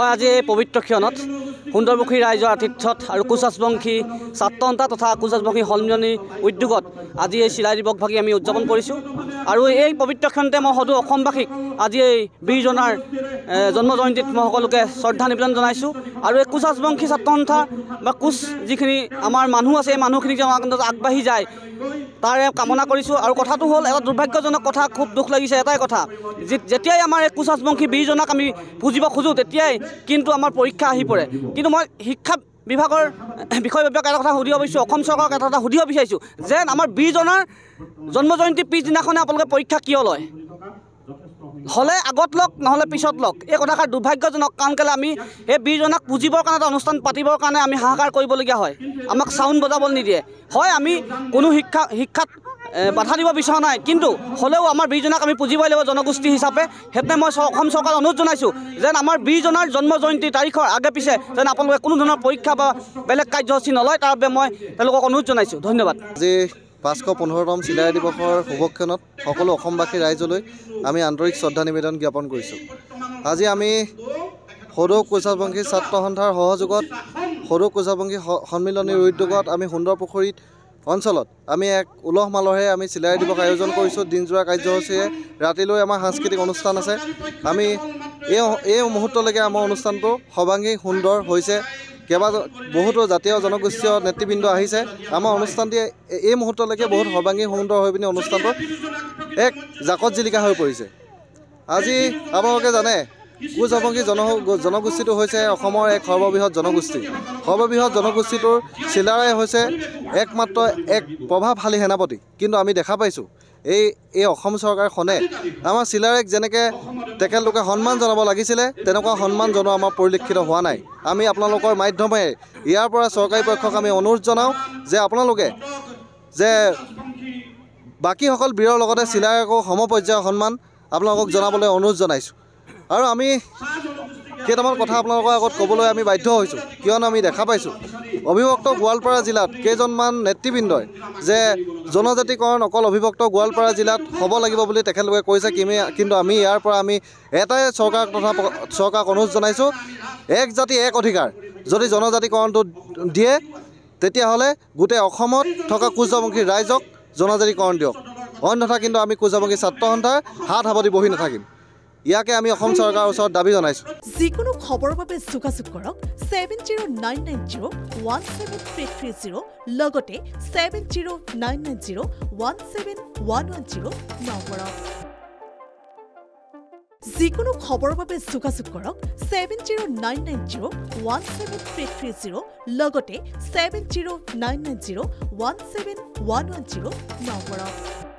হয় আজি এই পবিত্ৰ ক্ষণত সুন্দৰমুখী ৰাইজৰ আতিথ্যত আৰু কোচ ৰাজবংশী ছাত্ৰ সন্থা তথা কোচ ৰাজবংশী সন্মিলনী উদ্যোগত আজি এই চিলাই দিৱস ভাগি আমি উদযাপন কৰিছোঁ আৰু এই পবিত্ৰ ক্ষণতে মই সদৌ অসমবাসীক আজি এই বীৰজনাৰ জন্ম জয়ন্তীত মই সকলোকে শ্ৰদ্ধা নিবেদন জনাইছোঁ আৰু এই কোচ ৰাজবংশী ছাত্ৰ সন্থা বা কোচ যিখিনি আমাৰ মানুহ আছে এই মানুহখিনিক যেন আগবাঢ়ি যায় তাৰে কামনা কৰিছোঁ আৰু কথাটো হ'ল এটা দুৰ্ভাগ্যজনক কথা খুব দুখ লাগিছে এটাই কথা যেতিয়াই আমাৰ এই কোচ ৰাজবংশী বীৰজনাক আমি পুজিব খোজোঁ তেতিয়াই কিন্তু আমাৰ পৰীক্ষা আহি পৰে কিন্তু মই শিক্ষা বিভাগৰ বিষয়ববীয়াক এটা কথা সুধিব বিচাৰিছোঁ অসম চৰকাৰক এটা কথা সুধিব বিচাৰিছোঁ যেন আমাৰ বীৰজনাৰ জন্ম জয়ন্তী পিছদিনাখনে আপোনালোকে পৰীক্ষা কিয় লয় হলে আগত লওক নহলে পিছত লওক এই কথাষাৰ দুৰ্ভাগ্যজনক কাৰণ কেলে আমি এই বীৰজনাক পুজিবৰ কাৰণে এটা অনুষ্ঠান পাতিবৰ কাৰণে আমি হাহাকাৰ কৰিবলগীয়া হয় আমাক চাউণ্ড বজাবলৈ নিদিয়ে হয় আমি কোনো শিক্ষাত বাধা দিব বিচৰা নাই কিন্তু হ'লেও আমাৰ বীৰজনাক আমি পুজিবই লাগিব জনগোষ্ঠী হিচাপে সেইটোৱে মই অসম চৰকাৰক অনুৰোধ জনাইছোঁ যেন আমাৰ বীৰজনাৰ জন্ম জয়ন্তী তাৰিখৰ আগে পিছে যেন আপোনালোকে কোনো ধৰণৰ পৰীক্ষা বা বেলেগ কাৰ্যসূচী নলয় তাৰ বাবে মই তেওঁলোকক অনুৰোধ জনাইছোঁ ধন্যবাদ আজি 515তম চিলাই দিৱসৰ শুভক্ষণত সকলো অসমবাসী ৰাইজলৈ আমি আন্তৰিক শ্ৰদ্ধা নিবেদন জ্ঞাপন কৰিছোঁ আজি আমি সদৌ কোচ ৰাজবংশী ছাত্ৰ সন্থাৰ সহযোগত সদৌ কোচ ৰাজবংশী সন্মিলনীৰ উদ্যোগত আমি সুন্দৰপুখুৰীত অঞ্চলত আমি এক উলহ মালহেৰে আমি চিলাই দিৱস আয়োজন কৰিছোঁ দিনজোৰা কাৰ্যসূচীৰে ৰাতিলৈ আমাৰ সাংস্কৃতিক অনুষ্ঠান আছে আমি এই মুহূৰ্তলৈকে আমাৰ অনুষ্ঠানটো সৰ্বাংগী সুন্দৰ হৈছে বহুতো জাতীয় জনগোষ্ঠীয় নেতৃবৃন্দ আহিছে আমাৰ অনুষ্ঠানটি এই মুহূৰ্তলৈকে বহুত সৰ্বাংগী সুন্দৰ হৈ পিনি অনুষ্ঠানটো এক জাকত জিলিকা হৈ পৰিছে আজি আপোনালোকে জানে কোচ ৰাজবংশী জনগোষ্ঠীটো হৈছে অসমৰ এক সৰ্ববৃহৎ জনগোষ্ঠীটোৰ চিলাৰাই হৈছে একমাত্ৰ এক প্ৰভাৱশালী সেনাপতি কিন্তু আমি দেখা পাইছোঁ এই অসম চৰকাৰখনে আমাৰ চিলাৰাইক যেনেকৈ তেখেতলোকে সন্মান জনাব লাগিছিলে তেনেকুৱা সন্মান জনোৱা আমাৰ পৰিলক্ষিত হোৱা নাই আমি আপোনালোকৰ মাধ্যমেৰে ইয়াৰ পৰা চৰকাৰী পক্ষক আমি অনুৰোধ জনাওঁ যে আপোনালোকে যে বাকীসকল বীৰৰ লগতে চিলাৰাইকো সমপৰ্যায়ৰ সন্মান আপোনালোকক জনাবলৈ অনুৰোধ জনাইছোঁ আৰু আমি কেইটামান কথা আপোনালোকৰ আগত ক'বলৈ আমি বাধ্য হৈছোঁ কিয়নো আমি দেখা পাইছোঁ অবিভক্ত গোৱালপাৰা জিলাত কেইজনমান নেতৃবৃন্দই যে জনজাতিকৰণ অকল অবিভক্ত গোৱালপাৰা জিলাত হ'ব লাগিব বুলি তেখেতলোকে কৈছে কিন্তু আমি ইয়াৰ পৰা আমি এটাই চৰকাৰক অনুৰোধ জনাইছোঁ এক জাতি এক অধিকাৰ যদি জনজাতিকৰণটো দিয়ে তেতিয়াহ'লে গোটেই অসমত থকা কোচ ৰাজবংশী ৰাইজক জনজাতিকৰণ দিয়ক অন্যথা কিন্তু আমি কোচ ৰাজবংশী ছাত্ৰ সন্থাৰ হাত সাৱটি বহি নাথাকিম ইয়াকে আমি অসম চৰকাৰৰ ওচৰত দাবী জনাইছোঁ যিকোনো খবৰৰ বাবে যোগাযোগ কৰক 7099017330 লগতে 7099017110 নম্বৰত যিকোনো খবৰৰ বাবে যোগাযোগ কৰক 7099017330 লগতে 7099017110 নম্বৰত